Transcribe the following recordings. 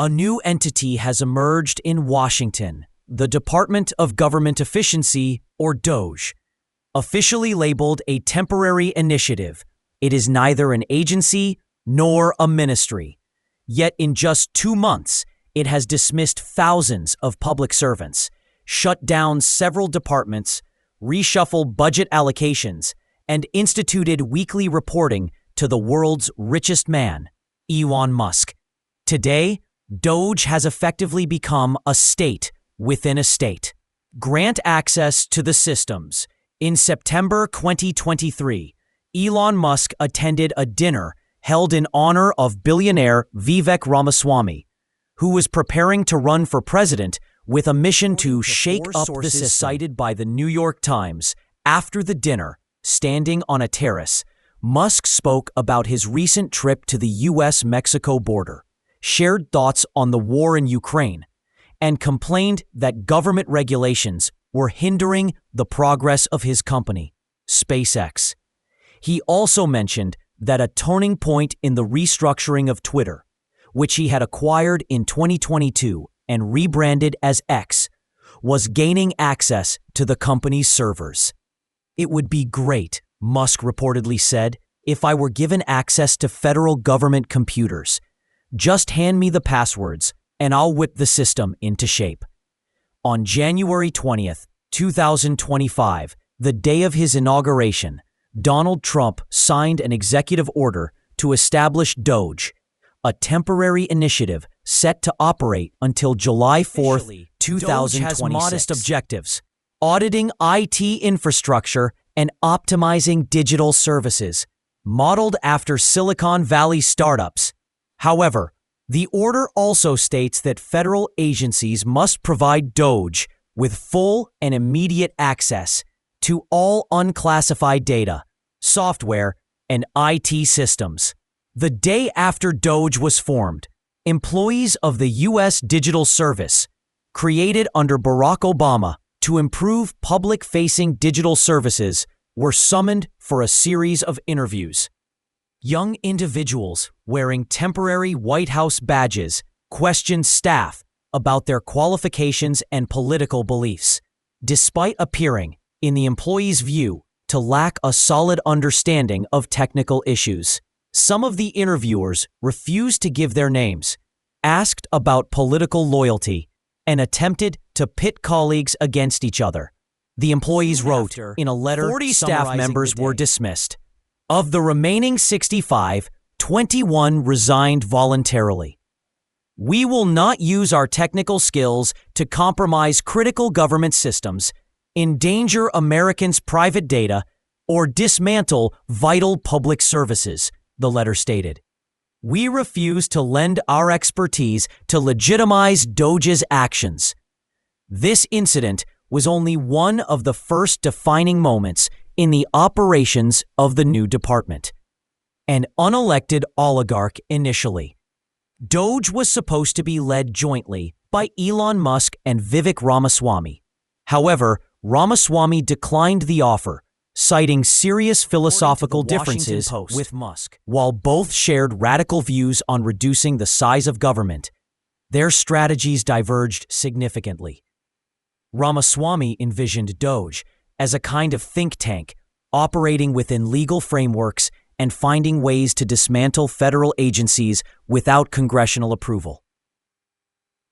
A new entity has emerged in Washington, the Department of Government Efficiency, or DOGE. Officially labeled a temporary initiative, it is neither an agency nor a ministry. Yet in just 2 months, it has dismissed thousands of public servants, shut down several departments, reshuffled budget allocations, and instituted weekly reporting to the world's richest man, Elon Musk. Today, DOGE has effectively become a state within a state. Grant access to the systems. In September 2023, Elon Musk attended a dinner held in honor of billionaire Vivek Ramaswamy, who was preparing to run for president with a mission to shake up the system. Cited by the New York Times, after the dinner, standing on a terrace, Musk spoke about his recent trip to the U.S.-Mexico border, shared thoughts on the war in Ukraine, and complained that government regulations were hindering the progress of his company, SpaceX. He also mentioned that a turning point in the restructuring of Twitter, which he had acquired in 2022 and rebranded as X, was gaining access to the company's servers. "It would be great," Musk reportedly said, "if I were given access to federal government computers. Just hand me the passwords, and I'll whip the system into shape." On January 20th, 2025, the day of his inauguration, Donald Trump signed an executive order to establish DOGE, a temporary initiative set to operate until July 4th, 2026. DOGE has modest objectives: auditing IT infrastructure and optimizing digital services, modeled after Silicon Valley startups. However, the order also states that federal agencies must provide DOGE with full and immediate access to all unclassified data, software, and IT systems. The day after DOGE was formed, employees of the U.S. Digital Service, created under Barack Obama to improve public-facing digital services, were summoned for a series of interviews. Young individuals wearing temporary White House badges questioned staff about their qualifications and political beliefs, despite appearing, in the employees' view, to lack a solid understanding of technical issues. Some of the interviewers refused to give their names, asked about political loyalty, and attempted to pit colleagues against each other. The employees wrote in a letter 40 staff members were dismissed. Of the remaining 65, 21 resigned voluntarily. "We will not use our technical skills to compromise critical government systems, endanger Americans' private data, or dismantle vital public services," the letter stated. "We refuse to lend our expertise to legitimize DOGE's actions." This incident was only one of the first defining moments in the operations of the new department. An unelected oligarch initially, DOGE was supposed to be led jointly by Elon Musk and Vivek Ramaswamy. However, Ramaswamy declined the offer, citing serious philosophical differences with Musk. While both shared radical views on reducing the size of government, their strategies diverged significantly. Ramaswamy envisioned DOGE as a kind of think tank, operating within legal frameworks and finding ways to dismantle federal agencies without congressional approval.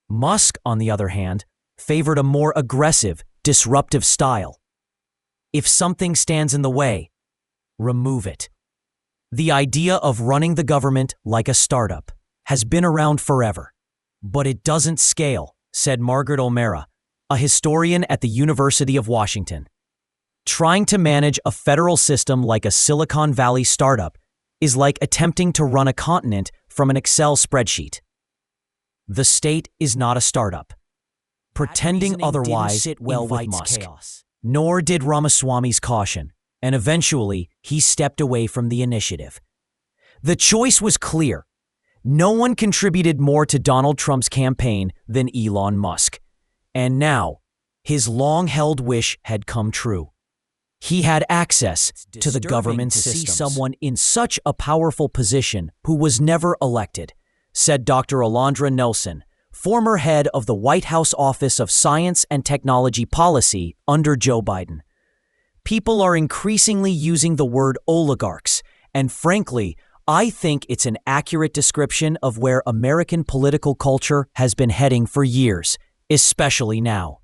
Musk, on the other hand, favored a more aggressive, disruptive style. If something stands in the way, remove it. The idea of running the government like a startup has been around forever, but it doesn't scale, said Margaret O'Mara, a historian at the University of Washington. Trying to manage a federal system like a Silicon Valley startup is like attempting to run a continent from an Excel spreadsheet. The state is not a startup. Pretending otherwise didn't sit well with Musk. Chaos. Nor did Ramaswamy's caution, and eventually he stepped away from the initiative. The choice was clear. No one contributed more to Donald Trump's campaign than Elon Musk. And now, his long-held wish had come true. He had access to the government system. See someone in such a powerful position who was never elected, said Dr. Alondra Nelson, former head of the White House Office of Science and Technology Policy under Joe Biden. People are increasingly using the word oligarchs, and frankly, I think it's an accurate description of where American political culture has been heading for years, especially now.